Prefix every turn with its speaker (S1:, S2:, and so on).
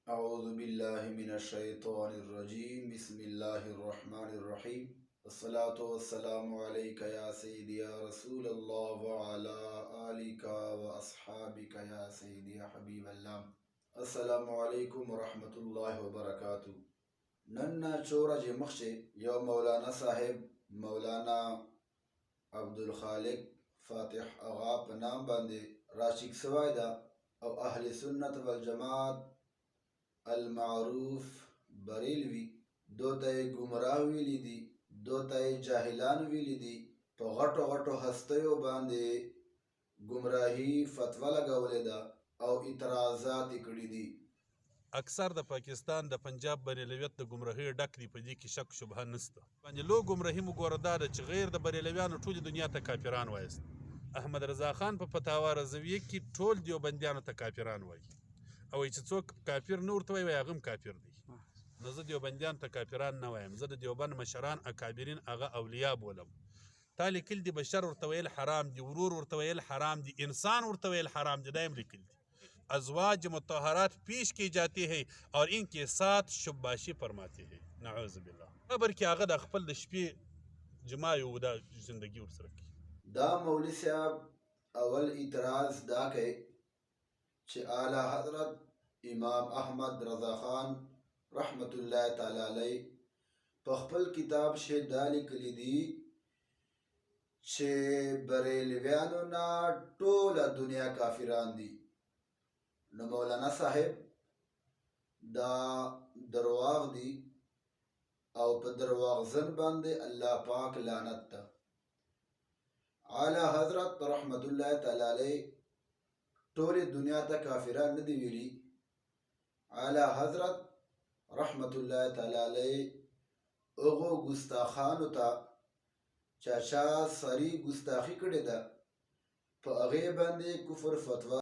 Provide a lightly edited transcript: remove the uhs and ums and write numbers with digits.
S1: أعوذ بالله من الشيطان الرجيم بسم الله الرحمن الرحيم الصلاة والسلام عليك يا سيدي يا رسول الله وعلى آلك وأصحابك يا سيدي يا حبيب الله. السلام عليكم ورحمة الله وبركاته. نن چورج مخشي يو مولانا صاحب مولانا عبد الخالق فاتح اغا پنام باندې راشق سوای دا او اهل سنت والجماعت المعروف بریلوی دوته گمراه ویلی دي، دوته جاهلان ویلی دي، په غټو غټو هستیو باندې گمراهی فتوا لګولې ده او اعتراضات کړي دي.
S2: اکثر د پاکستان د پنجاب بریلویت د گمراهی ډک دی، په دې کې شک شبهه نشته. باندې لو گمراهی مو ګوره دا ده چې غیر د بریلویانو ټولې دنیا ته کافران وایست. احمد رضا خان په فتاوا رضویه کې ټول دیوبندیانو ته کافران وایي او چې څوک کافر نه ورته وایي هغه هم کافر دی. نو زه دیوبندیانو ته کافران نه وایم، زه د دیوبند مشران اکابرین هغه اولیاء بولم. تا لیکل دي بشر ورته ویل حرام دي، ورور ورته ویل حرام دي، انسان ورته ویل حرام دي، دا هم لیکل دي. ازواج مطهرات پیش کی جاتی ہے اور ان کے ساتھ شباشی فرماتے ہیں. نعوذ بالله. خبر کې هغه د خپل د شپې جماع یو د زندگی ورسره کی.
S1: دا مولوی صاحب اول اعتراض دا کوي چې اعلی حضرت امام احمد رضا خان رحمت الله تعالی علیه په خپل کتاب شه دا لیکلی دي چې بریلویانو نه ټوله دنیا کافران دي. نو مولانا صاحب دا درواغ دي او په درواغ زن باندې الله پاک لعنت ده. اعلی حضرت رحمت الله تعالی علیه ټولې دنیا ته کافران نه دی ویلي. اعلی حضرت رحمت الله تعالی علیه هغو ګستاخانو ته چا سری ګستاخي کړې ده په هغې باندې کفر فتوا